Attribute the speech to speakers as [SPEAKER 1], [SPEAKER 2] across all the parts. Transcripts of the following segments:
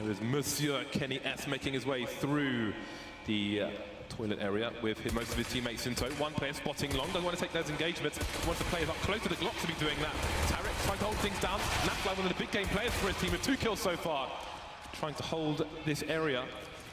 [SPEAKER 1] There is Monsieur Kenny S making his way through the toilet area with most of his teammates in tow. One player spotting long, doesn't want to take those engagements, wants the players up close to the Glock to be doing that. Tarek trying to hold things down. Nafly, one of the big game players for his team with 2 kills so far. Trying to hold this area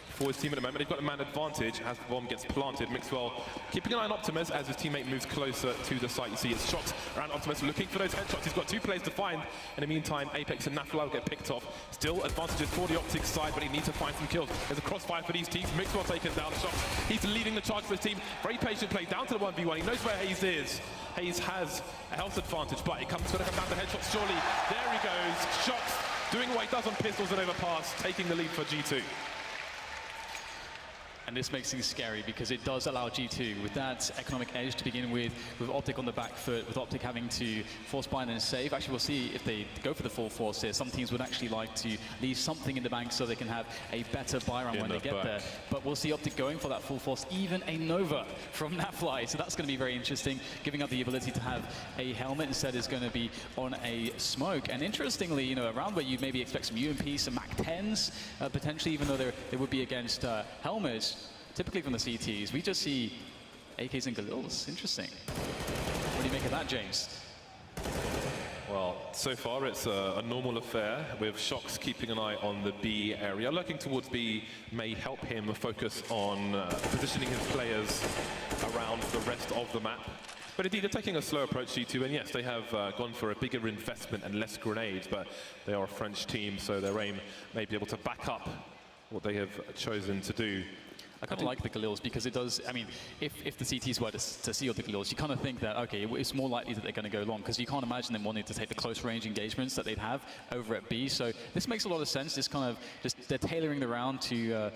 [SPEAKER 1] for his team at the moment. They've got a man advantage as the bomb gets planted. Mixwell keeping an eye on Optimus as his teammate moves closer to the site. You see it's shots around Optimus looking for those headshots. He's got 2 players to find. In the meantime, Apex and Nafly will get picked off. Still advantages for the Optic side, but he needs to find some kills. There's a crossfire for these teams. Mixwell taking down shots. He's leading the charge for his team. Very patient play down to the 1v1. He knows where Hayes is. Hayes has a health advantage, but it comes to come down to headshots surely. There he goes. Shots doing what he does on pistols and overpass, taking the lead for G2.
[SPEAKER 2] And this makes things scary because it does allow G2 with that economic edge to begin with Optic on the back foot, with Optic having to force buy and save. Actually, we'll see if they go for the full force here. Some teams would actually like to leave something in the bank so they can have a better buy round when they get there. But we'll see Optic going for that full force, even a Nova from Nafly. So that's going to be very interesting. Giving up the ability to have a helmet instead is going to be on a smoke. And interestingly, you know, around where you maybe expect some UMP, some MAC-10s, potentially, even though they would be against helmets. Typically from the CTs, we just see AKs and Galils. Interesting. What do you make of that, James?
[SPEAKER 1] Well, so far it's a normal affair with Shox keeping an eye on the B area. Lurking towards B may help him focus on positioning his players around the rest of the map. But indeed, they're taking a slow approach, G2, and yes, they have gone for a bigger investment and less grenades, but they are a French team, so their aim may be able to back up what they have chosen to do.
[SPEAKER 2] I kind of like the Galils because it does, I mean, if the CTs were to seal the Galils, you kind of think that, okay, it's more likely that they're going to go long because you can't imagine them wanting to take the close range engagements that they'd have over at B. So this makes a lot of sense. This kind of, they're tailoring the round to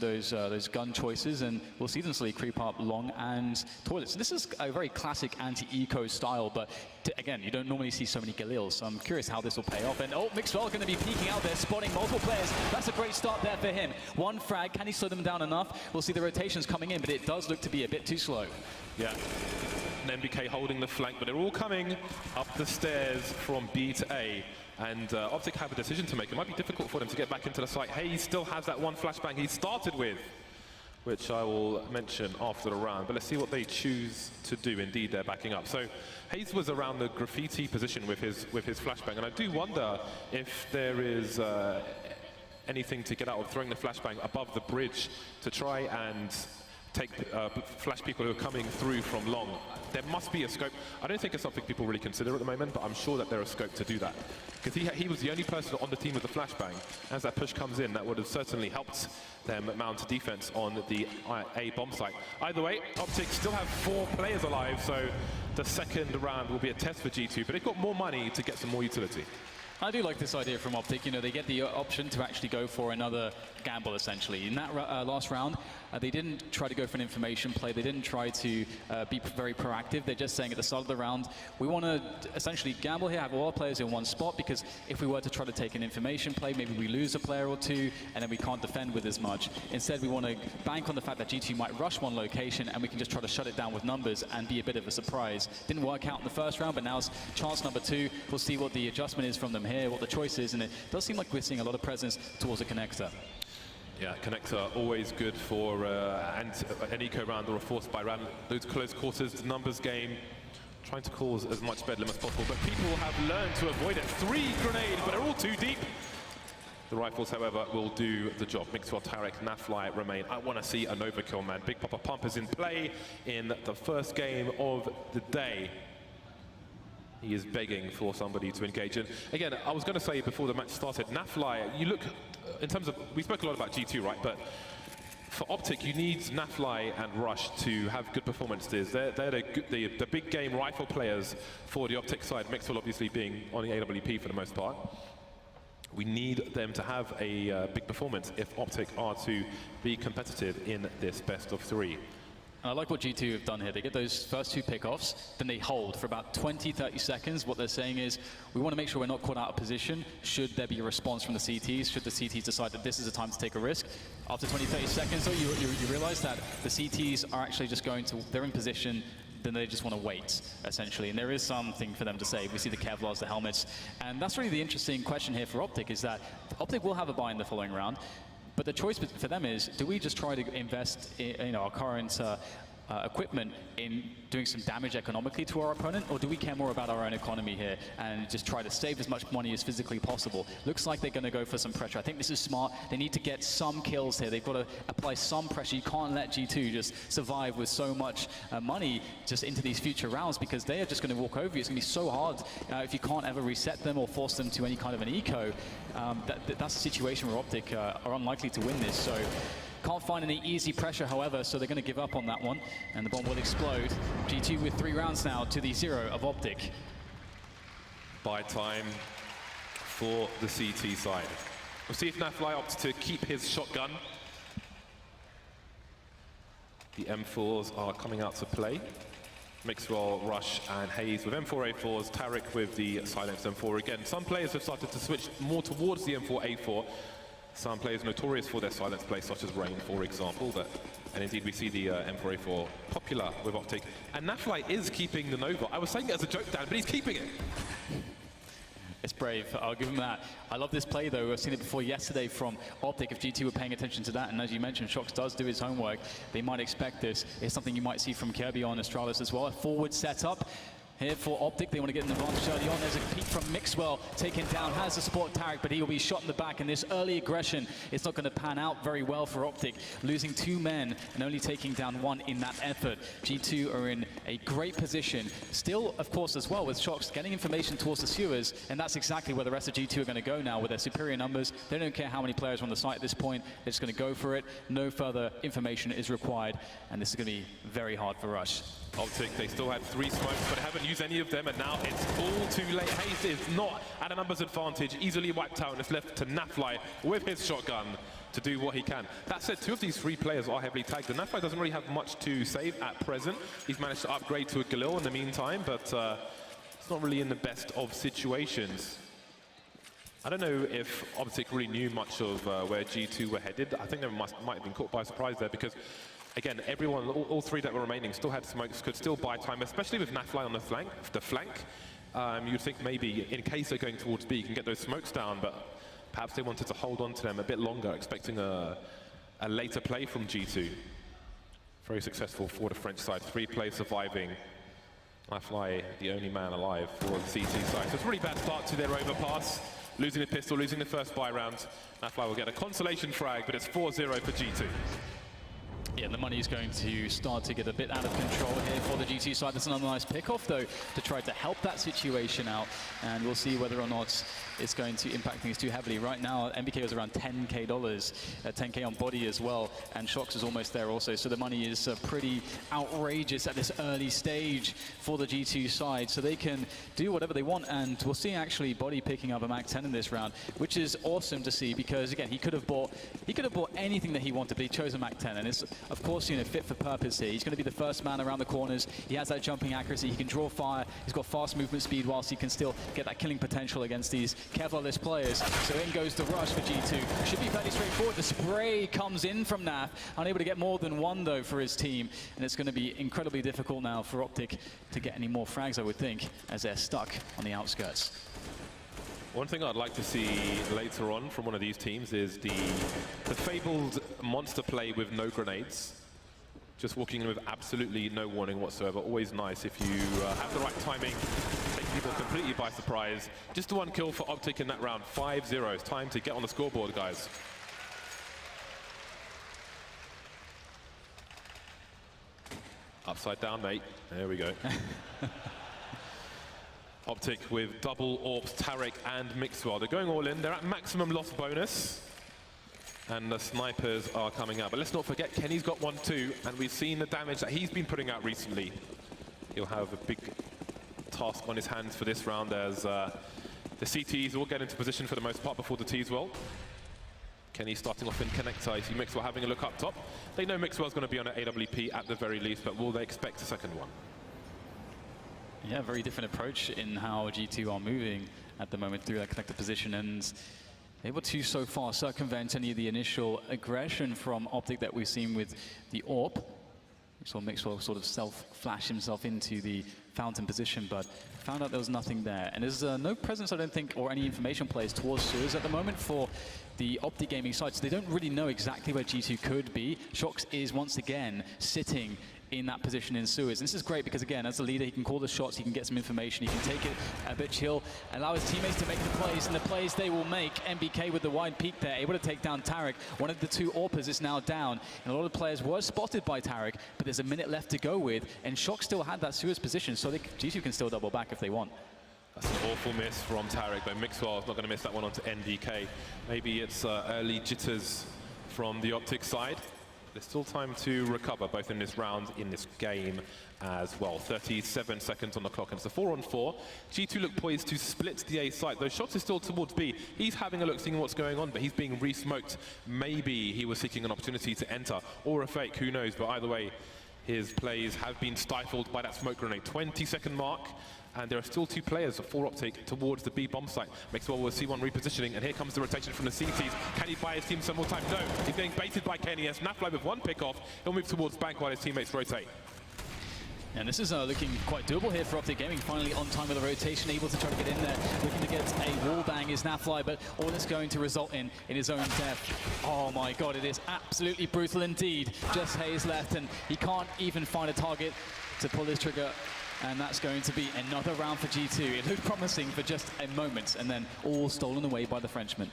[SPEAKER 2] those gun choices, and we'll see them slowly creep up long and toilets. So this is a very classic anti-eco style, but again, you don't normally see so many Galils, so I'm curious how this will pay off. And oh, Mixwell going to be peeking out there, spotting multiple players. That's a great start there for him. One frag, can he slow them down enough? We'll see the rotations coming in, but it does look to be a bit too slow.
[SPEAKER 1] Yeah. And MBK holding the flank, but they're all coming up the stairs from B to A. And Optic have a decision to make. It might be difficult for them to get back into the site. Hayes still has that one flashbang he started with, which I will mention after the round. But let's see what they choose to do. Indeed, they're backing up. So Hayes was around the graffiti position with his flashbang, and I do wonder if there is anything to get out of throwing the flashbang above the bridge to try and take flash people who are coming through from long. There must be a scope. I don't think it's something people really consider at the moment, but I'm sure that there is scope to do that. Because he was the only person on the team with the flashbang. As that push comes in, that would have certainly helped them mount defense on the A bomb site. Either way, Optic still have 4 players alive, so the second round will be a test for G2, but they've got more money to get some more utility.
[SPEAKER 2] I do like this idea from Optic. You know, they get the option to actually go for another gamble, essentially. In that last round, they didn't try to go for an information play. They didn't try to be very proactive. They're just saying at the start of the round, we want to essentially gamble here, have all our players in one spot, because if we were to try to take an information play, maybe we lose a player or two, and then we can't defend with as much. Instead, we want to bank on the fact that G2 might rush one location, and we can just try to shut it down with numbers and be a bit of a surprise. Didn't work out in the first round, but now it's chance number 2. We'll see what the adjustment is from them here, what the choice is, and it does seem like we're seeing a lot of presence towards a connector.
[SPEAKER 1] Yeah, connector always good for an eco round or a forced buy round. Those close quarters, numbers game, trying to cause as much bedlam as possible, but people have learned to avoid it. 3 grenades, but they're all too deep. The rifles, however, will do the job. Mixwell, Tarek, Nafly remain. I want to see an overkill, man. Big Papa Pump is in play in the first game of the day. He is begging for somebody to engage. And again, I was going to say before the match started, Nafly, you look, in terms of, we spoke a lot about G2, right? But for Optic, you need Nafly and Rush to have good performances. They're the big game rifle players for the Optic side, Mixwell obviously being on the AWP for the most part. We need them to have a big performance if Optic are to be competitive in this best of 3.
[SPEAKER 2] And I like what G2 have done here. They get those first 2 pickoffs, then they hold for about 20-30 seconds. What they're saying is, we want to make sure we're not caught out of position should there be a response from the CTs, should the CTs decide that this is a time to take a risk. After 20-30 seconds, though, you realize that the CTs are actually just going to, they're in position, then they just want to wait, essentially. And there is something for them to say. We see the Kevlars, the helmets. And that's really the interesting question here for Optic, is that Optic will have a buy in the following round. But the choice for them is, do we just try to invest in our current equipment in doing some damage economically to our opponent, or do we care more about our own economy here and just try to save as much money as physically possible? Looks like they're going to go for some pressure. I think this is smart. They need to get some kills here. They've got to apply some pressure. You can't let G2 just survive with so much money just into these future rounds, because they are just going to walk over you. It's going to be so hard if you can't ever reset them or force them to any kind of an eco. That's a situation where Optic are unlikely to win this. So can't find any easy pressure, however, so they're going to give up on that one, and the bomb will explode. G2 with 3 rounds now to the 0 of Optic.
[SPEAKER 1] Buy time for the CT side. We'll see if Nafly opts to keep his shotgun. The M4s are coming out to play. Mixwell, Rush, and Hayes with M4A4s, Tarek with the silenced M4 again. Some players have started to switch more towards the M4A4. Some players notorious for their silence play, such as Rain, for example. And indeed, we see the M4A4 popular with Optic. And Nafly is keeping the Nova. I was saying it as a joke, Dan, but he's keeping it.
[SPEAKER 2] It's brave, I'll give him that. I love this play, though. I've seen it before yesterday from Optic, if G2 were paying attention to that. And as you mentioned, Shox does do his homework. They might expect this. It's something you might see from Kirby on Astralis as well. A forward setup here for Optic. They want to get an advantage early on. There's a peek from Mixwell, taken down, has the support Tarek, but he will be shot in the back. And this early aggression, it's not going to pan out very well for Optic, losing 2 men and only taking down 1 in that effort. G2 are in a great position. Still, of course, as well, with Shox getting information towards the sewers, and that's exactly where the rest of G2 are going to go now with their superior numbers. They don't care how many players are on the site at this point. They're just going to go for it. No further information is required, and this is going to be very hard for Rush.
[SPEAKER 1] Optic, they still had 3 smokes, but haven't used any of them, and now it's all too late. Hayes is not at a numbers advantage, easily wiped out, and it's left to Nafly with his shotgun to do what he can. That said, 2 of these 3 players are heavily tagged, and Nafly doesn't really have much to save at present. He's managed to upgrade to a Galil in the meantime, but it's not really in the best of situations. I don't know if Optic really knew much of where G2 were headed. I think they might have been caught by surprise there, because again, everyone, all 3 that were remaining still had smokes, could still buy time, especially with Nafly on the flank. You'd think maybe in case they're going towards B, you can get those smokes down, but perhaps they wanted to hold on to them a bit longer, expecting a later play from G2. Very successful for the French side, 3 players surviving. Nafly, the only man alive for the CT side. So it's a really bad start to their overpass. Losing the pistol, losing the first buy round. Nafly will get a consolation frag, but it's 4-0 for G2.
[SPEAKER 2] Yeah, the money is going to start to get a bit out of control here for the G2 side. That's another nice pick-off, though, to try to help that situation out. And we'll see whether or not it's going to impact things too heavily. Right now, MBK was around $10K, 10K on body as well, and Shox is almost there also. So the money is pretty outrageous at this early stage for the G2 side. So they can do whatever they want, and we'll see actually Body picking up a MAC-10 in this round, which is awesome to see, because again, he could have bought anything that he wanted, but he chose a MAC-10, and it's, of course, you know, fit for purpose here. He's going to be the first man around the corners. He has that jumping accuracy. He can draw fire. He's got fast movement speed, whilst he can still get that killing potential against these Kevlar-less players. So in goes the rush for G2. Should be fairly straightforward. The spray comes in from Naf. Unable to get more than 1, though, for his team. And it's going to be incredibly difficult now for Optic to get any more frags, I would think, as they're stuck on the outskirts.
[SPEAKER 1] One thing I'd like to see later on from one of these teams is the fabled monster play with no grenades. Just walking in with absolutely no warning whatsoever. Always nice if you have the right timing, take people completely by surprise. Just the 1 kill for Optic in that round. 5-0. It's time to get on the scoreboard, guys. Upside down, mate. There we go. Optic with double AWPs, Tarek and Mixwell. They're going all in. They're at maximum loss bonus. And the snipers are coming out. But let's not forget, Kenny's got 1 too. And we've seen the damage that he's been putting out recently. He'll have a big task on his hands for this round, as the CTs will get into position for the most part before the Ts will. Kenny starting off in connector. You see Mixwell having a look up top. They know Mixwell's going to be on an AWP at the very least, but will they expect a second one?
[SPEAKER 2] Yeah, very different approach in how G2 are moving at the moment through that connected position, and able to so far circumvent any of the initial aggression from Optic that we've seen with the AWP. Mixwell sort of self-flash himself into the fountain position, but found out there was nothing there. And there's no presence, I don't think, or any information plays towards sewers at the moment for the Optic Gaming side, so they don't really know exactly where G2 could be. Shox is once again sitting in that position in sewers. And this is great because, again, as a leader, he can call the shots, he can get some information, he can take it a bit chill, allow his teammates to make the plays, and the plays they will make. MBK with the wide peak there, able to take down Tarek. One of the two AWPers is now down, and a lot of players were spotted by Tarek, but there's a minute left to go with, and Shox still had that sewers position, so G2 can still double back if they want.
[SPEAKER 1] That's an awful miss from Tarek, but Mixwell is not going to miss that one onto NDK. Maybe it's early jitters from the Optic side. There's still time to recover, both in this round, in this game as well. 37 seconds on the clock, and it's a 4-on-4. G2 look poised to split the A site. Those shots are still towards B. He's having a look, seeing what's going on, but he's being re-smoked. Maybe he was seeking an opportunity to enter, or a fake, who knows? But either way, his plays have been stifled by that smoke grenade. 20-second mark, and there are still two players for Optic towards the B bomb site. Mixwell will see one repositioning, and here comes the rotation from the CTs. Can he buy his team some more time? No, he's getting baited by KNES. Nafly with one pick off. He'll move towards bank while his teammates rotate.
[SPEAKER 2] And this is looking quite doable here for Optic Gaming. Finally on time with a rotation, able to try to get in there. Looking to get a wall bang is Nafly, but all it's going to result in his own death. Oh my god, it is absolutely brutal indeed. Just Hayes left, and he can't even find a target to pull his trigger. And that's going to be another round for G2. It looked promising for just a moment, and then all stolen away by the Frenchman.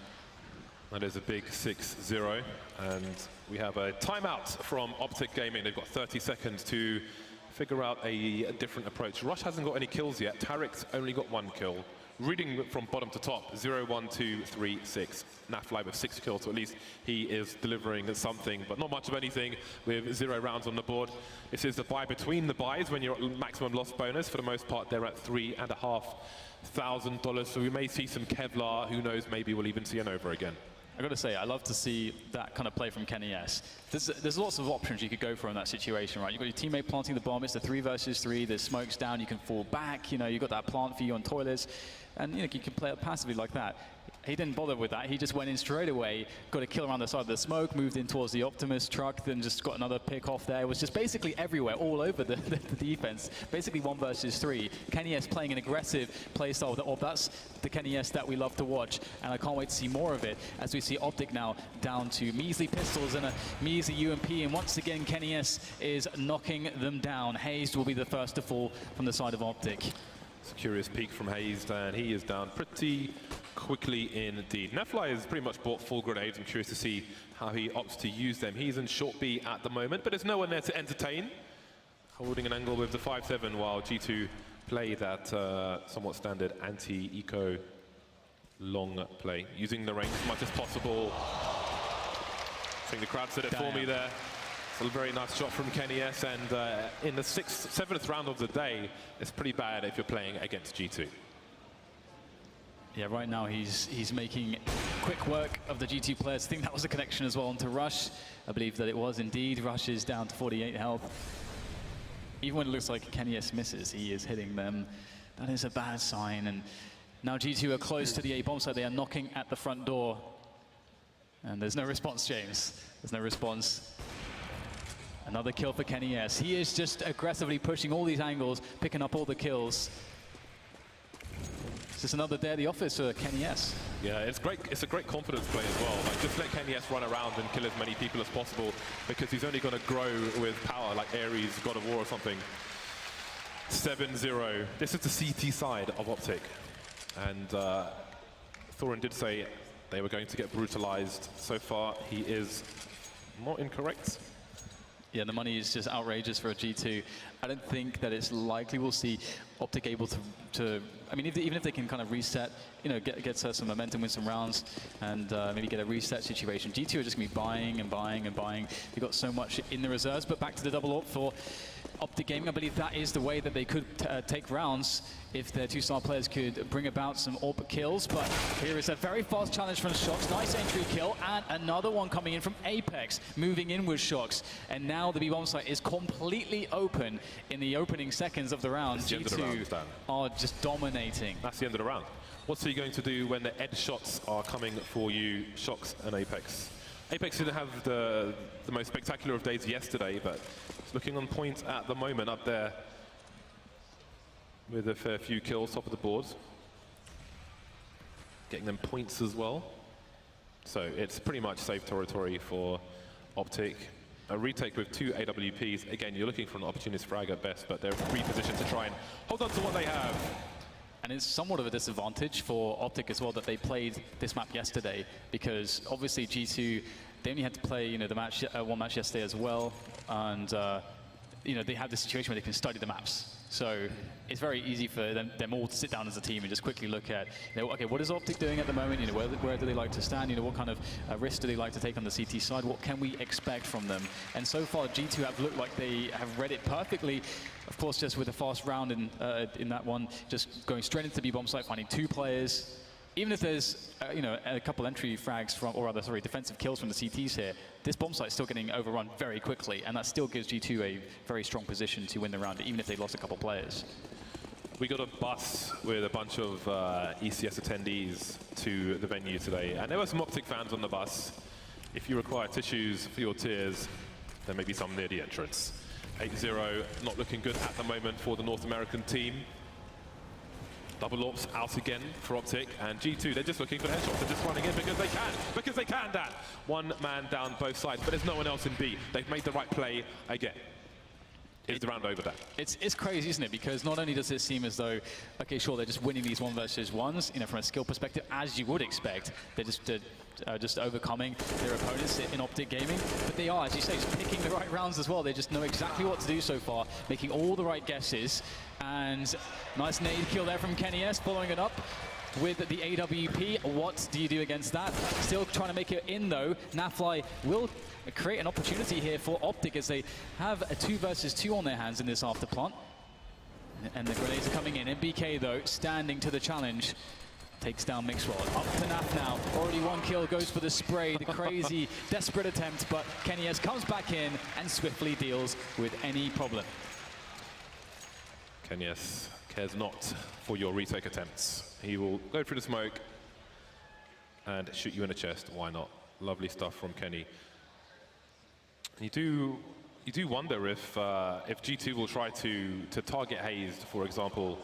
[SPEAKER 1] That is a big 6-0, and we have a timeout from Optic Gaming. They've got 30 seconds to figure out a different approach. Rush hasn't got any kills yet. Tarek's only got one kill. Reading from bottom to top, 0, 1, 2, 3, 6. Nafly with 6 kills, so at least he is delivering something, but not much of anything with 0 rounds on the board. This is the buy between the buys when you're at maximum loss bonus. For the most part, they're at $3,500, so we may see some Kevlar. Who knows, maybe we'll even see an over again.
[SPEAKER 2] I got to say, I love to see that kind of play from KNES. There's lots of options you could go for in that situation, right? You've got your teammate planting the bomb, it's a 3 versus 3, there's smokes down, you can fall back, you've got that plant for you on toilets, and you can play it passively like that. He didn't bother with that, he just went in straight away, got a kill around the side of the smoke, moved in towards the Optimus truck, then just got another pick off there. It was just basically everywhere, all over the defense. Basically 1 versus 3. KNES playing an aggressive play style. That's the KNES that we love to watch, and I can't wait to see more of it as we see Optic now down to measly pistols and a measly UMP, and once again KNES is knocking them down. Hayes will be the first to fall from the side of Optic.
[SPEAKER 1] It's a curious peek from Hayes, and he is down pretty quickly indeed. Nafly has pretty much bought full grenades. I'm curious to see how he opts to use them. He's in short B at the moment, but there's no one there to entertain. Holding an angle with the 5-7 while G2 play that somewhat standard anti-eco long play. Using the range as much as possible. I think the crowd said it for me there. It's a very nice shot from KNES, and in the 7th round of the day, it's pretty bad if you're playing against G2.
[SPEAKER 2] Yeah, right now he's making quick work of the G2 players. I think that was a connection as well onto Rush. I believe that it was indeed. Rush is down to 48 health. Even when it looks like KNES misses, he is hitting them. That is a bad sign. And now G2 are close to the A bomb site. They are knocking at the front door. And there's no response, James. There's no response. Another kill for KNES. He is just aggressively pushing all these angles, picking up all the kills. It's just another day at the office for KNES.
[SPEAKER 1] Yeah, it's great. It's a great confidence play as well. Like, just let KNES run around and kill as many people as possible, because he's only going to grow with power, like Ares, God of War or something. 7-0. This is the CT side of Optic, and Thorin did say they were going to get brutalized. So far, he is not incorrect.
[SPEAKER 2] Yeah, the money is just outrageous for a G2. I don't think that it's likely we'll see Optic able to I mean, even if they can kind of reset, get some momentum, win some rounds, and maybe get a reset situation. G2 are just going to be buying and buying and buying. They've got so much in the reserves, but back to the double AWP for Optic Gaming. I believe that is the way that they could take rounds if their 2-star players could bring about some AWP kills. But here is a very fast challenge from Shox. Nice entry kill, and another one coming in from Apex, moving in with Shox. And now the B-bomb site is completely open in the opening seconds of the round. G2 are just dominating.
[SPEAKER 1] That's the end of the round. What's he going to do when the edge shots are coming for you, Shox and Apex? Apex didn't have the most spectacular of days yesterday, but it's looking on point at the moment up there with a fair few kills top of the board. Getting them points as well. So it's pretty much safe territory for Optic. A retake with 2 AWPs. Again, you're looking for an opportunist frag at best, but they're repositioned to try and hold on to what they have.
[SPEAKER 2] And it's somewhat of a disadvantage for Optic as well that they played this map yesterday, because obviously G2, they only had to play, the match, one match yesterday as well, and they have this situation where they can study the maps. So it's very easy for them all to sit down as a team and just quickly look at, okay, what is Optic doing at the moment? Where do they like to stand? What kind of risk do they like to take on the CT side? What can we expect from them? And so far, G2 have looked like they have read it perfectly. Of course, just with a fast round in that one, just going straight into the B-bomb site, finding 2 players. Even if there's a couple entry frags from, or rather, sorry, defensive kills from the CTs here, this bomb site's still getting overrun very quickly, and that still gives G2 a very strong position to win the round, even if they lost a couple players.
[SPEAKER 1] We got a bus with a bunch of ECS attendees to the venue today, and there were some Optic fans on the bus. If you require tissues for your tears, there may be some near the entrance. 8-0, not looking good at the moment for the North American team. Double ops out again for Optic, and G2, they're just looking for headshots. They're just running in because they can, Dan. One man down both sides, but there's no one else in B. They've made the right play again. Is the round over, Dan?
[SPEAKER 2] It's crazy, isn't it? Because not only does it seem as though, okay, sure, they're just winning these 1 versus 1s, from a skill perspective, as you would expect. They're just overcoming their opponents in Optic Gaming. But they are, as you say, just picking the right rounds as well. They just know exactly what to do so far, making all the right guesses. And nice nade kill there from Kenny S, following it up with the AWP. What do you do against that? Still trying to make it in, though. Nafly will create an opportunity here for Optic as they have a 2 versus 2 on their hands in this after plant. And the grenades are coming in. MBK, though, standing to the challenge. Takes down Mixwell. Up to Naf now. Already 1 kill, goes for the spray. The crazy, desperate attempt, but Kenny S comes back in and swiftly deals with any problem.
[SPEAKER 1] Kenny S cares not for your retake attempts. He will go through the smoke and shoot you in the chest. Why not? Lovely stuff from Kenny. You do wonder if G2 will try to target Hazed, for example.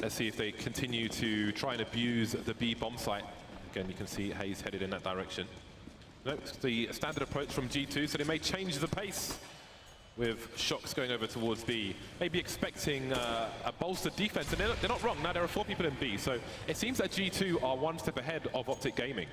[SPEAKER 1] Let's see if they continue to try and abuse the B bomb site. Again, you can see Hazed headed in that direction. No, it's the standard approach from G2, so they may change the pace with Shocks going over towards B. Maybe expecting a bolstered defense, and they're not wrong. Now there are 4 people in B, so it seems that G2 are 1 step ahead of Optic Gaming.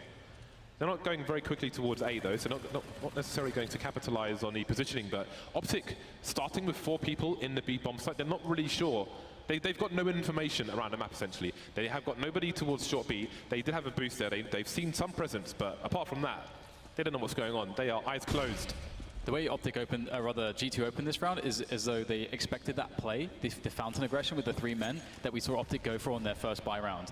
[SPEAKER 1] They're not going very quickly towards A, though, so not necessarily going to capitalize on the positioning, but Optic, starting with 4 people in the B bomb site, they're not really sure. They've got no information around the map, essentially. They have got nobody towards short B. They did have a boost there. They've seen some presence, but apart from that, they don't know what's going on. They are eyes closed.
[SPEAKER 2] The way Optic opened, rather G2 opened this round is as though they expected that play, the fountain aggression with the 3 men that we saw Optic go for on their first buy round.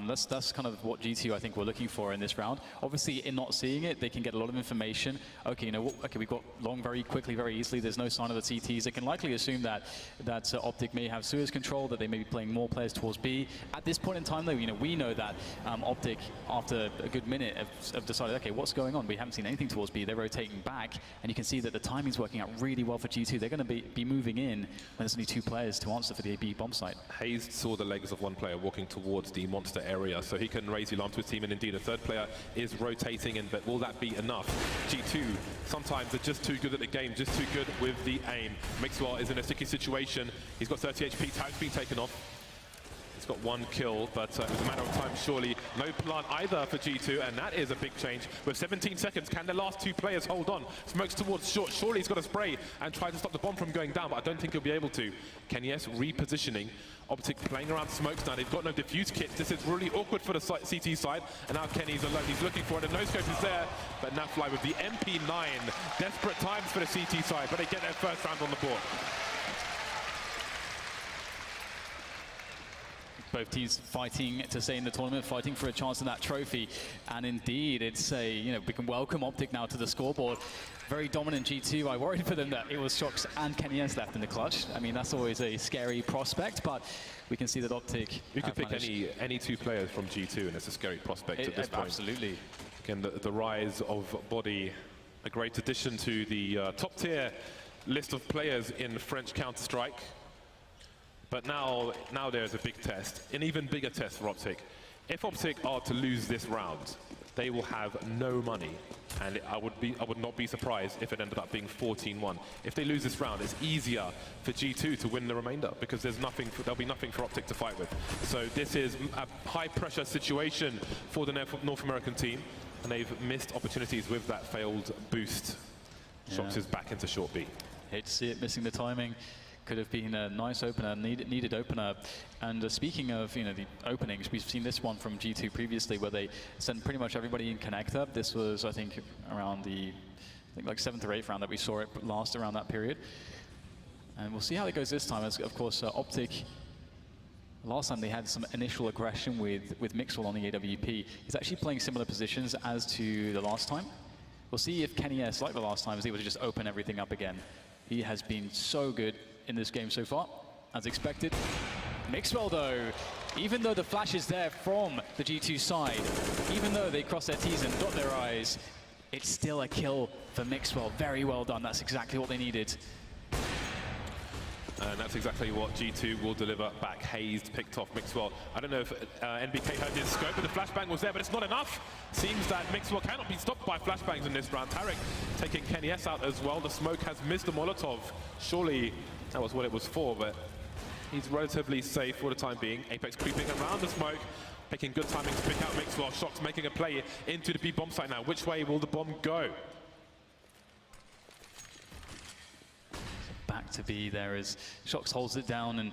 [SPEAKER 2] That's kind of what G2 I think were looking for in this round. Obviously, in not seeing it, they can get a lot of information. Okay, okay, we've got long very quickly, very easily. There's no sign of the CTs. They can likely assume that Optic may have Suez control, that they may be playing more players towards B. At this point in time, though, we know that Optic, after a good minute, have decided, okay, what's going on? We haven't seen anything towards B. They're rotating back, and you can see that the timing's working out really well for G2. They're going to be moving in when there's only 2 players to answer for the AB bomb site.
[SPEAKER 1] Hazed saw the legs of 1 player walking towards the monster area, so he can raise the alarm to his team, and indeed a 3rd player is rotating in, but will that be enough? G2 sometimes are just too good at the game, just too good with the aim. Mixwell is in a sticky situation. He's got 30 HP, tag's been taken off. He's got 1 kill, but it was a matter of time, surely. No plant either for G2, and that is a big change. With 17 seconds, can the last 2 players hold on? Smokes towards short. Surely he's got a spray and try to stop the bomb from going down, but I don't think he'll be able to. Kenny S repositioning. Optic playing around smokes now. They've got no diffuse kits. This is really awkward for the CT side, and now Kenny's alone. He's looking for it, and no scope is there, but Nafly with the MP9. Desperate times for the CT side, but they get their first round on the board.
[SPEAKER 2] Both teams fighting to stay in the tournament, fighting for a chance in that trophy. And indeed, it's we can welcome Optic now to the scoreboard. Very dominant G2. I worried for them that it was Shocks and Kenny S left in the clutch. I mean, that's always a scary prospect, but we can see that Optic.
[SPEAKER 1] You could pick any 2 players from G2, and it's a scary prospect at this point.
[SPEAKER 2] Absolutely.
[SPEAKER 1] Again, the rise of Body, a great addition to the top tier list of players in French Counter-Strike. But now there's a big test, an even bigger test for Optic. If Optic are to lose this round, they will have no money, and I would not be surprised if it ended up being 14-1. If they lose this round, it's easier for G2 to win the remainder because there'll be nothing for Optic to fight with. So this is a high-pressure situation for the North American team, and they've missed opportunities with that failed boost. Shox is back into short B.
[SPEAKER 2] Hate to see it, missing the timing. Could have been a nice opener, needed opener. And speaking of, the openings, we've seen this one from G2 previously, where they sent pretty much everybody in connector. This was, I think, around the, like 7th or 8th round that we saw it last around that period. And we'll see how it goes this time. As of course, Optic. Last time they had some initial aggression with Mixwell on the AWP. He's actually playing similar positions as to the last time. We'll see if Kenny S, like the last time, is able to just open everything up again. He has been so good in this game so far, as expected. Mixwell, though, even though the flash is there from the G2 side, even though they cross their T's and dot their I's, it's still a kill for Mixwell. Very well done. That's exactly what they needed.
[SPEAKER 1] And that's exactly what G2 will deliver back. Hazed picked off Mixwell. I don't know if NBK heard his scope, but the flashbang was there, but it's not enough. Seems that Mixwell cannot be stopped by flashbangs in this round. Tarek taking Kenny S out as well. The smoke has missed the Molotov. Surely that was what it was for, but he's relatively safe for the time being. Apex creeping around the smoke, picking good timing to pick out Mixwell. Shox making a play into the B bomb site now. Which way will the bomb go?
[SPEAKER 2] Back to B there as Shox holds it down, and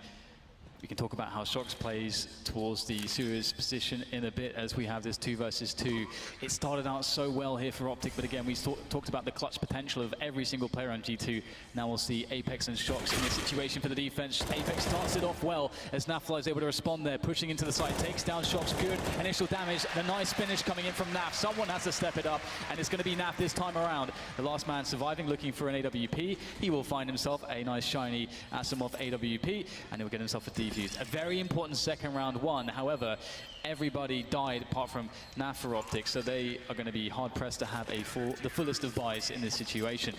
[SPEAKER 2] we can talk about how Shox plays towards the Suez position in a bit as we have this 2 versus 2. It started out so well here for Optic, but again, we talked about the clutch potential of every single player on G2. Now we'll see Apex and Shox in this situation for the defense. Apex starts it off well as Nafla is able to respond there, pushing into the side, takes down Shox. Good initial damage, the nice finish coming in from Naf. Someone has to step it up, and it's going to be Naf this time around. The last man surviving, looking for an AWP. He will find himself a nice shiny Asimov AWP, and he'll get himself a defuse. A very important second round one. However, everybody died apart from Naf for Optic, so they are going to be hard pressed to have the fullest of buys in this situation.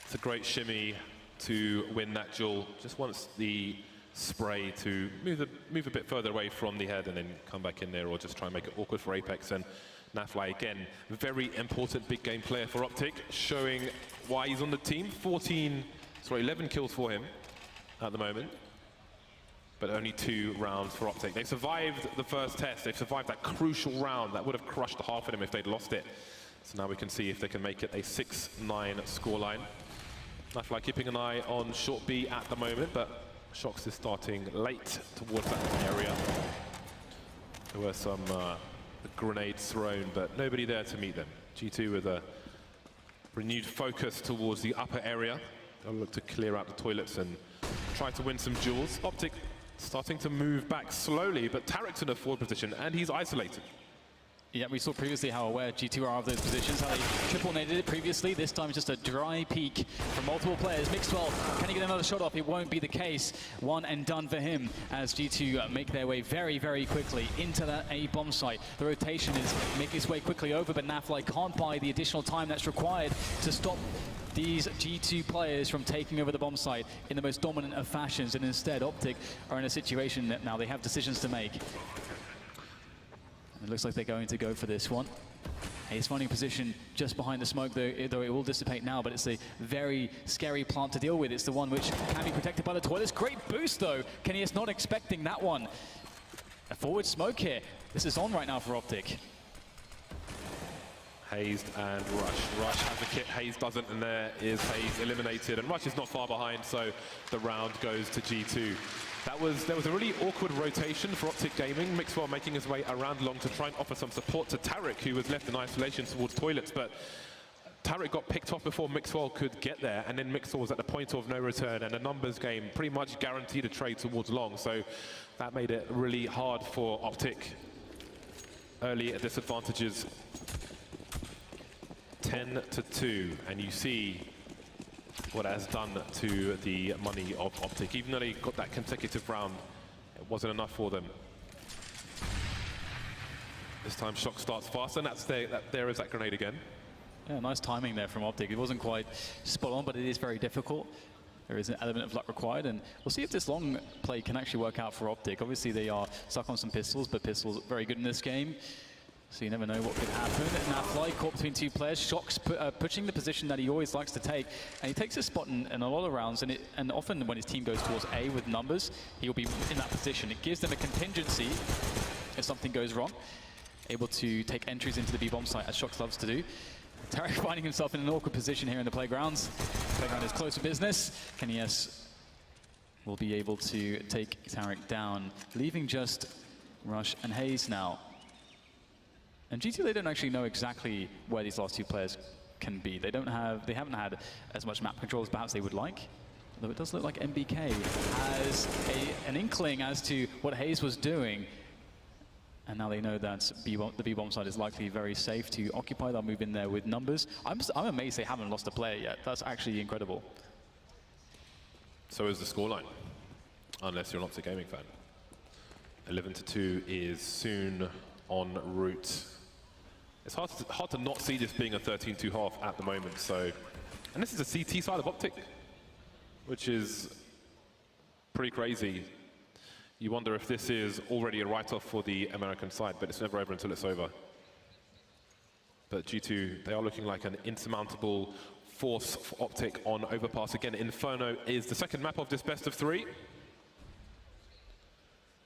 [SPEAKER 1] It's a great shimmy to win that duel. Just wants the spray to move a bit further away from the head and then come back in there, or just try and make it awkward for Apex. And Nafly, again, very important big game player for Optic, showing why he's on the team. 11 kills for him at the moment, but only 2 rounds for Optic. They survived the first test. They've survived that crucial round that would have crushed the half of them if they'd lost it. So now we can see if they can make it a 6-9 scoreline. Nafly keeping an eye on short B at the moment, but Shox is starting late towards that area. There were some grenades thrown, but nobody there to meet them. G2 with a renewed focus towards the upper area. They'll look to clear out the toilets and try to win some duels. Optic starting to move back slowly, but Tarek's in a forward position and he's isolated.
[SPEAKER 2] Yeah, we saw previously how aware G2 are of those positions, how they triple-naded it previously. This time it's just a dry peek from multiple players. Mixwell, can he get another shot off? It won't be the case. One and done for him as G2 make their way very, very quickly into that A bomb site. The rotation is making its way quickly over, but Nafly can't buy the additional time that's required to stop these G2 players from taking over the bomb site in the most dominant of fashions, and instead Optic are in a situation that now they have decisions to make. It looks like they're going to go for this one. He's finding position just behind the smoke, though it will dissipate now, but it's a very scary plant to deal with. It's the one which can be protected by the toilets. Great boost, though. Kenny is not expecting that one. A forward smoke here. This is on right now for Optic.
[SPEAKER 1] Hazed and Rush. Rush has a kit, Hayes doesn't, and there is Hayes eliminated. And Rush is not far behind, so the round goes to G2. There was a really awkward rotation for Optic Gaming. Mixwell making his way around long to try and offer some support to Tarek, who was left in isolation towards toilets. But Tarek got picked off before Mixwell could get there, and then Mixwell was at the point of no return, and a numbers game pretty much guaranteed a trade towards long. So that made it really hard for Optic. Early disadvantages. 10-2, and you see what it has done to the money of Optic. Even though they got that consecutive round, it wasn't enough for them. This time Shock starts fast, and there is that grenade again.
[SPEAKER 2] Yeah, nice timing there from Optic. It wasn't quite spot on, but it is very difficult. There is an element of luck required, and we'll see if this long play can actually work out for Optic. Obviously, they are stuck on some pistols, but pistols are very good in this game, so you never know what could happen. And that fly caught between two players. Shock's pushing the position that he always likes to take, and he takes a spot in a lot of rounds, and often when his team goes towards A with numbers, he'll be in that position. It gives them a contingency if something goes wrong, able to take entries into the B-bomb site, as Shock loves to do. Tarek finding himself in an awkward position here in the playgrounds. Playground is close for business. KennyS will be able to take Tarek down, leaving just Rush and Hayes now. And G2, they don't actually know exactly where these last two players can be. They haven't had as much map control as perhaps they would like. Though it does look like MBK has an inkling as to what Hayes was doing. And now they know that the B-bomb side is likely very safe to occupy. They'll move in there with numbers. I'm amazed they haven't lost a player yet. That's actually incredible.
[SPEAKER 1] So is the scoreline, unless you're an Optic Gaming fan. 11-2 is soon en route. It's hard to not see this being a 13-2 half at the moment. So, and this is a CT side of Optic, which is pretty crazy. You wonder if this is already a write-off for the American side, but it's never over until it's over. But G2, they are looking like an insurmountable force for Optic on Overpass. Again, Inferno is the second map of this best of three.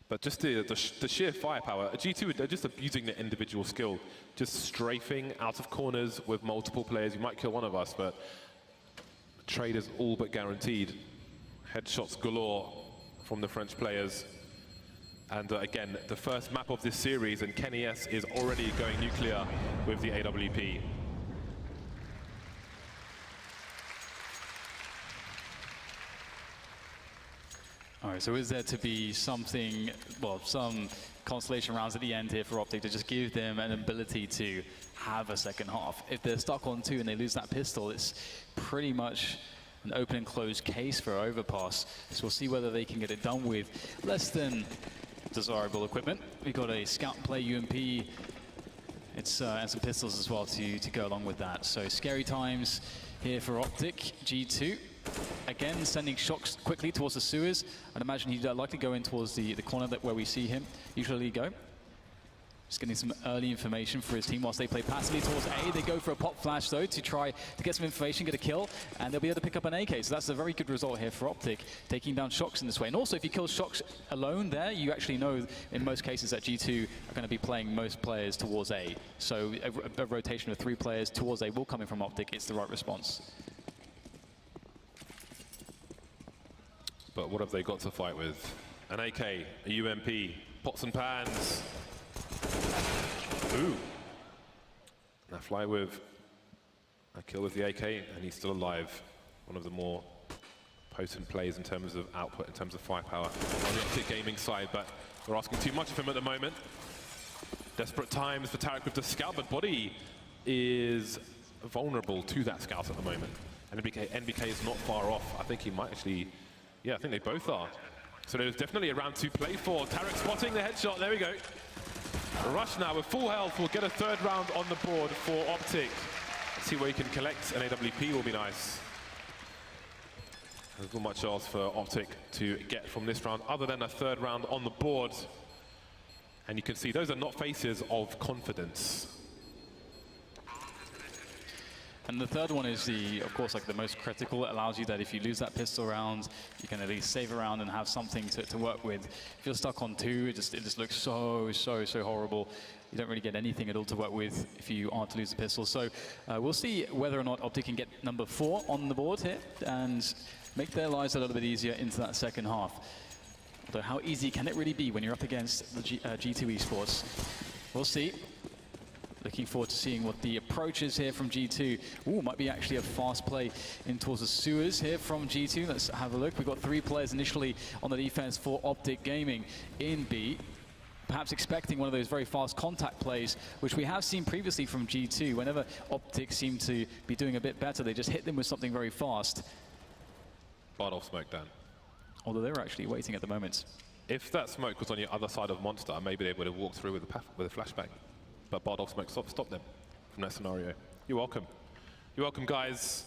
[SPEAKER 1] But just the sheer firepower, G2, they're just abusing their individual skill. Just strafing out of corners with multiple players. You might kill one of us, but trade is all but guaranteed. Headshots galore from the French players. And again, the first map of this series, and KennyS is already going nuclear with the AWP.
[SPEAKER 2] All right, so is there to be something, well, some consolation rounds at the end here for Optic to just give them an ability to have a second half? If they're stuck on two and they lose that pistol, it's pretty much an open and closed case for Overpass. So we'll see whether they can get it done with less than desirable equipment. We've got a scout play UMP, and some pistols as well to go along with that. So scary times here for Optic. G2 again sending Shocks quickly towards the sewers. I'd imagine he'd likely go in towards the corner where we see him usually go. Just getting some early information for his team whilst they play passively towards A. They go for a pop flash though to try to get some information, get a kill, and they'll be able to pick up an AK. So that's a very good result here for Optic, taking down Shocks in this way. And also if you kill Shocks alone there, you actually know in most cases that G2 are going to be playing most players towards A. So a rotation of 3 players towards A will come in from Optic. It's the right response.
[SPEAKER 1] But what have they got to fight with? An AK, a UMP, pots and pans. Ooh. Now fly with a kill with the AK, and he's still alive. One of the more potent plays in terms of output, in terms of firepower on the Optic Gaming side, but we're asking too much of him at the moment. Desperate times for Tarek with the scout, but Body is vulnerable to that scout at the moment. And NBK is not far off. I think he might actually, yeah, I think they both are. So there's definitely a round to play for. Tarek spotting the headshot, there we go. Rush now with full health will get a third round on the board for Optic. Let's see where he can collect an AWP will be nice. There's not much else for Optic to get from this round other than a third round on the board. And you can see those are not faces of confidence.
[SPEAKER 2] And the third one is of course, like the most critical. It allows you that if you lose that pistol round, you can at least save a round and have something to work with. If you're stuck on 2, it just looks so horrible. You don't really get anything at all to work with if you are to lose the pistol. So we'll see whether or not Optic can get number 4 on the board here and make their lives a little bit easier into that second half. Although how easy can it really be when you're up against the G2 esports? We'll see. Looking forward to seeing what the approach is here from G2. Ooh, might be actually a fast play in towards the sewers here from G2. Let's have a look. We've got 3 players initially on the defense for Optic Gaming in B. Perhaps expecting one of those very fast contact plays, which we have seen previously from G2. Whenever Optic seem to be doing a bit better, they just hit them with something very fast.
[SPEAKER 1] Bart off smoke, Dan.
[SPEAKER 2] Although they're actually waiting at the moment.
[SPEAKER 1] If that smoke was on your other side of Monster, maybe they would have walked through with a flashbang. but Bardog Smoke stop them from that scenario. You're welcome. You're welcome, guys.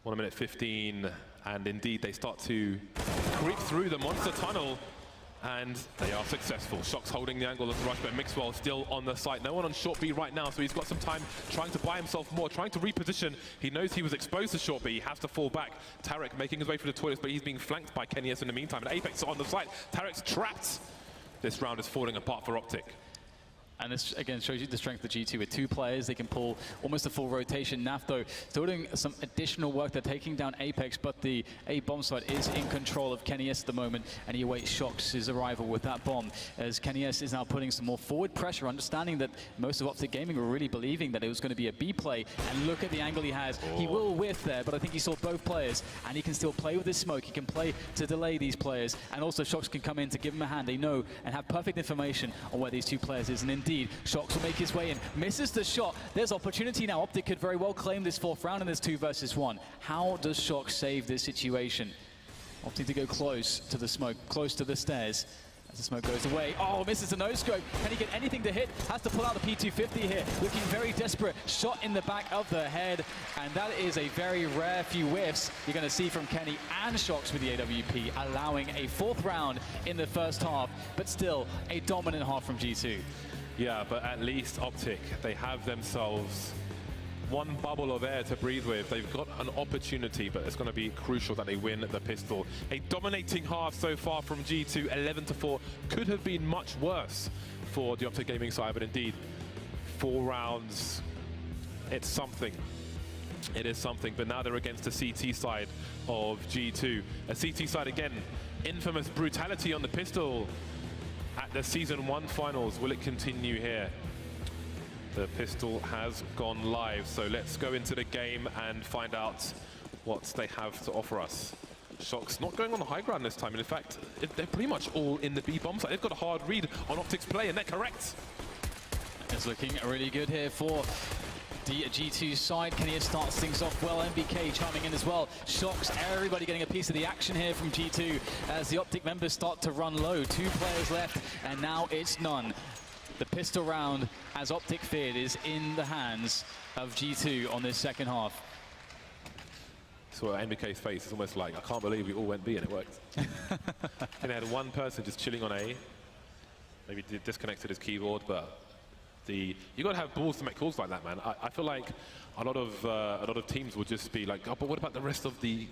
[SPEAKER 1] 1 minute 15, and indeed they start to creep through the monster tunnel, and they are successful. Shox holding the angle of the rush, but Mixwell still on the site. No one on short B right now, so he's got some time trying to buy himself more, trying to reposition. He knows he was exposed to short B. He has to fall back. Tarek making his way through the toilets, but he's being flanked by Kenny in the meantime. And Apex on the site. Tarek's trapped. This round is falling apart for Optic.
[SPEAKER 2] And this, again, shows you the strength of G2 with 2 players. They can pull almost a full rotation. Naf, though, still doing some additional work. They're taking down Apex, but the A bomb site is in control of Kenny at the moment, and he awaits Shox's arrival with that bomb, as Kenny is now putting some more forward pressure, understanding that most of Optic Gaming were really believing that it was going to be a B play. And look at the angle he has. Oh. He will whiff there, but I think he saw both players, and he can still play with his smoke. He can play to delay these players, and also Shox can come in to give him a hand. They know and have perfect information on where these 2 players is, and indeed, Shox will make his way in, misses the shot. There's opportunity now. Optic could very well claim this 4th round in this 2 versus 1. How does Shox save this situation? Opting to go close to the smoke, close to the stairs. As the smoke goes away, oh, misses a no-scope. Can he get anything to hit? Has to pull out the P250 here. Looking very desperate. Shot in the back of the head. And that is a very rare few whiffs you're going to see from Kenny and Shox with the AWP, allowing a 4th round in the first half, but still a dominant half from G2.
[SPEAKER 1] Yeah, but at least Optic, they have themselves one bubble of air to breathe with. They've got an opportunity, but it's going to be crucial that they win the pistol. A dominating half so far from G2, 11-4. Could have been much worse for the Optic Gaming side, but indeed, 4 rounds, it's something. It is something, but now they're against the CT side of G2. A CT side, again, infamous brutality on the pistol. At the Season 1 finals, will it continue here? The pistol has gone live, so let's go into the game and find out what they have to offer us. Shox not going on the high ground this time, and in fact, they're pretty much all in the B bomb site. They've got a hard read on Optic's play, and they're correct.
[SPEAKER 2] It's looking really good here for the G2 side. Kenny starts things off well. MBK chiming in as well. Shox, everybody getting a piece of the action here from G2 as the Optic members start to run low. 2 players left, and now it's none. The pistol round, as Optic feared, is in the hands of G2 on this second half.
[SPEAKER 1] So MBK's face is almost like, I can't believe we all went B and it worked. And they had one person just chilling on A. Maybe disconnected his keyboard, but you got to have balls to make calls like that, man. I feel like a lot of teams will just be like, oh, but what about the rest of the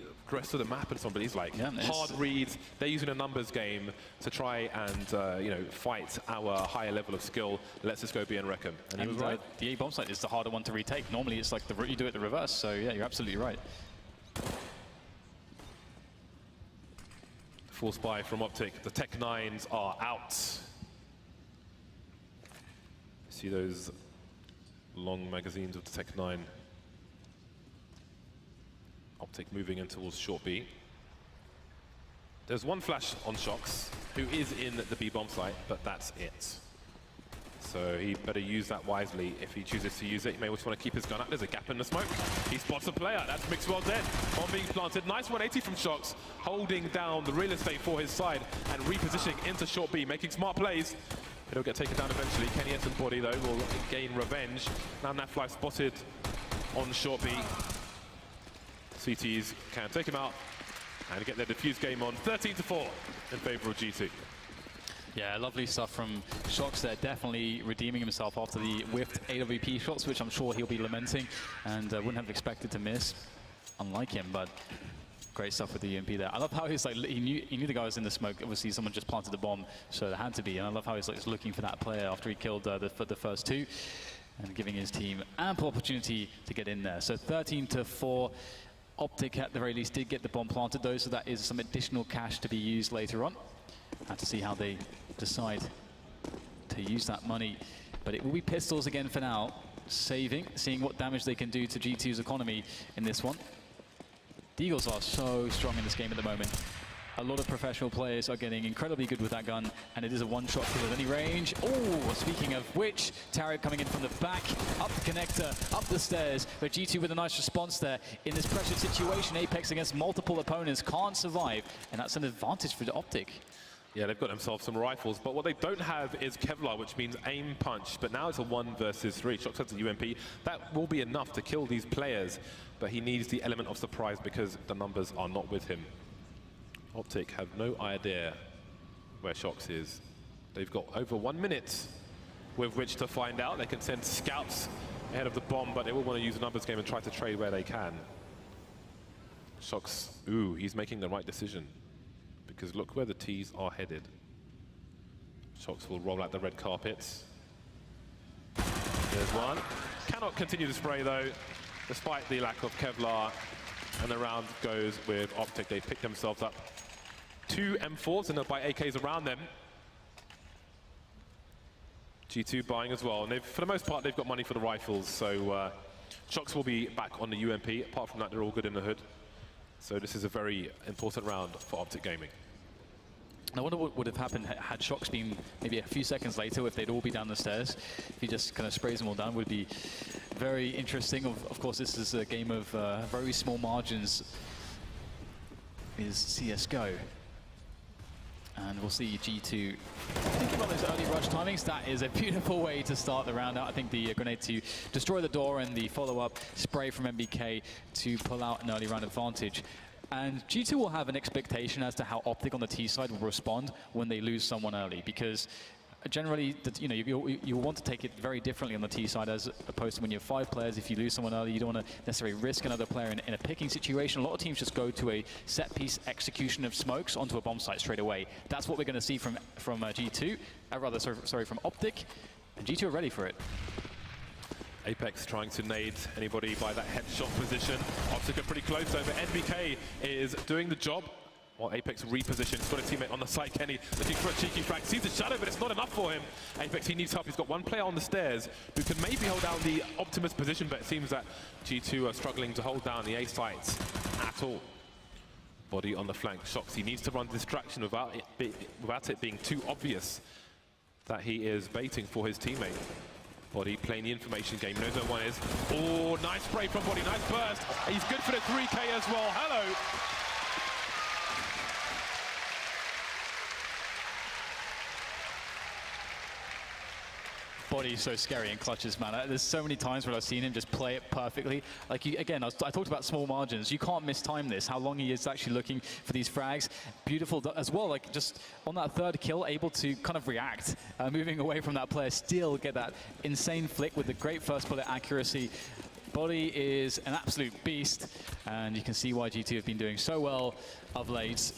[SPEAKER 1] map and somebody's like, yeah, hard reads. They're using a numbers game to try and you know, fight our higher level of skill. Let's just go B and wreck them. And he was right.
[SPEAKER 2] The A bomb site is the harder one to retake. Normally it's like you do it the reverse. So yeah, you're absolutely right.
[SPEAKER 1] Full spy from Optic. The Tech 9s are out. See those long magazines of the Tech 9. Optic moving in towards short B. There's one flash on Shox, who is in the B bomb site, but that's it. So he better use that wisely if he chooses to use it. He may just want to keep his gun up. There's a gap in the smoke. He spots a player. That's Mixwell dead. Bomb being planted. Nice 180 from Shox, holding down the real estate for his side and repositioning into short B, making smart plays. It'll get taken down eventually. Kenny Essen's body, though, will gain revenge. Now Naflife spotted on short B. CTs can take him out and get their defuse game on. 13-4 in favor of G2.
[SPEAKER 2] Yeah, lovely stuff from Shox there. Definitely redeeming himself after the whiffed AWP shots, which I'm sure he'll be lamenting and wouldn't have expected to miss, unlike him, but great stuff with the UMP there. I love how he's like, he knew the guy was in the smoke. Obviously, someone just planted the bomb, so there had to be. And I love how he's like looking for that player after he killed the first 2 and giving his team ample opportunity to get in there. So 13-4. Optic, at the very least, did get the bomb planted, though, so that is some additional cash to be used later on. Have to see how they decide to use that money. But it will be pistols again for now, seeing what damage they can do to G2's economy in this one. The Eagles are so strong in this game at the moment. A lot of professional players are getting incredibly good with that gun, and it is a one-shot kill at any range. Oh, speaking of which, Tarek coming in from the back, up the connector, up the stairs, but G2 with a nice response there. In this pressured situation, Apex against multiple opponents can't survive, and that's an advantage for the Optic.
[SPEAKER 1] Yeah, they've got themselves some rifles, but what they don't have is Kevlar, which means aim punch. But now it's a 1 versus 3. Shox has a UMP. That will be enough to kill these players, but he needs the element of surprise because the numbers are not with him. Optic have no idea where Shox is. They've got over 1 minute with which to find out. They can send scouts ahead of the bomb, but they will want to use a numbers game and try to trade where they can. Shox, ooh, he's making the right decision, because look where the T's are headed. Shox will roll out the red carpets. There's one. Cannot continue to spray though, despite the lack of Kevlar. And the round goes with Optic. They pick themselves up 2 M4s and they'll buy AKs around them. G2 buying as well. And for the most part, they've got money for the rifles. So Shox will be back on the UMP. Apart from that, they're all good in the hood. So this is a very important round for Optic Gaming.
[SPEAKER 2] I wonder what would have happened had Shox been maybe a few seconds later, if they'd all be down the stairs. If he just kind of sprays them all down, would be very interesting. Of course, this is a game of very small margins, is CSGO. And we'll see G2 thinking about those early rush timings. That is a beautiful way to start the round out. I think the grenade to destroy the door and the follow-up spray from MBK to pull out an early round advantage. And G2 will have an expectation as to how Optic on the T side will respond when they lose someone early, because generally, you want to take it very differently on the T side as opposed to when you have 5 players. If you lose someone early, you don't want to necessarily risk another player in a picking situation. A lot of teams just go to a set-piece execution of smokes onto a bomb site straight away. That's what we're going to see from G2, from Optic, and G2 are ready for it.
[SPEAKER 1] Apex trying to nade anybody by that headshot position. Optic are pretty close though, but NBK is doing the job. While Apex repositions, he's got a teammate on the side, Kenny, looking for a cheeky frag. Sees the shadow, but it's not enough for him. Apex, he needs help. He's got 1 player on the stairs who can maybe hold down the Optimus position, but it seems that G2 are struggling to hold down the A sites at all. Body on the flank. Shox, he needs to run distraction without it being too obvious that he is baiting for his teammate. Body playing the information game, knows where one is. Oh, nice spray from Body, nice burst. He's good for the 3K as well. Hello.
[SPEAKER 2] Body's so scary in clutches, man. There's so many times where I've seen him just play it perfectly. Like, again, I talked about small margins. You can't mistime this, how long he is actually looking for these frags. Beautiful as well, like just on that 3rd kill, able to kind of react, moving away from that player, still get that insane flick with the great first bullet accuracy. Body is an absolute beast, and you can see why G2 have been doing so well of late.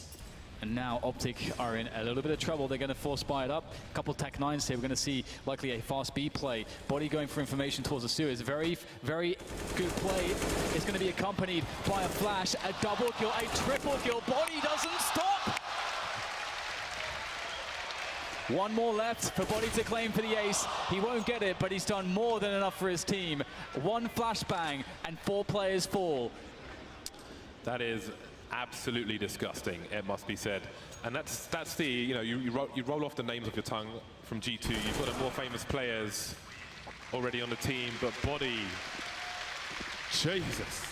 [SPEAKER 2] And now Optic are in a little bit of trouble. They're going to force buy it up. A couple of Tech 9s here. We're going to see likely a fast B play. Body going for information towards the sewers. Very, very good play. It's going to be accompanied by a flash, a double kill, a triple kill. Body doesn't stop. 1 more left for Body to claim for the ace. He won't get it, but he's done more than enough for his team. 1 flashbang and 4 players fall.
[SPEAKER 1] That is absolutely disgusting, it must be said. And that's the, you roll off the names of your tongue from G2. You've got more famous players already on the team, but Body, Jesus.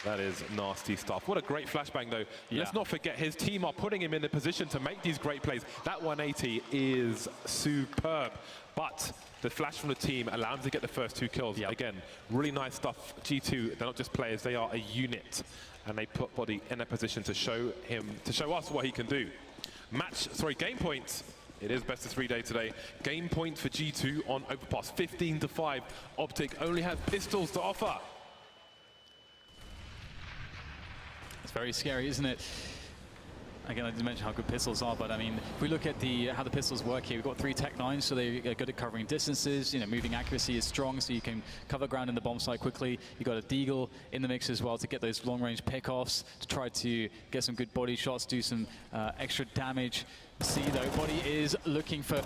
[SPEAKER 1] That is nasty stuff. What a great flashbang though. Yeah. Let's not forget his team are putting him in the position to make these great plays. That 180 is superb, but the flash from the team allowed him to get the first 2 kills. Yep. Again, really nice stuff. G2, they're not just players, they are a unit. And they put Body in a position to show us what he can do. Game points. It is best of 3 day today. Game point for G2 on Overpass, 15-5. Optic only have pistols to offer.
[SPEAKER 2] It's very scary, isn't it? Again, I didn't mention how good pistols are, but I mean, if we look at how the pistols work here, we've got 3 Tech 9s, so they're good at covering distances. Moving accuracy is strong, so you can cover ground in the bomb site quickly. You've got a Deagle in the mix as well to get those long-range pickoffs, to try to get some good body shots, do some extra damage. See, though, Body is looking for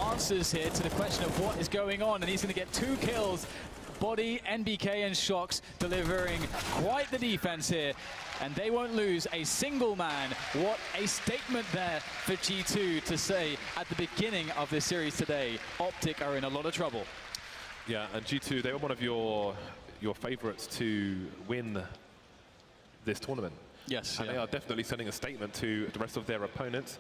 [SPEAKER 2] answers here to the question of what is going on, and he's going to get 2 kills. Body, NBK, and Shox delivering quite the defense here. And they won't lose a single man. What a statement there for G2 to say at the beginning of this series today. Optic are in a lot of trouble.
[SPEAKER 1] Yeah, and G2, they were one of your favorites to win this tournament.
[SPEAKER 2] Yes.
[SPEAKER 1] And they are definitely sending a statement to the rest of their opponents.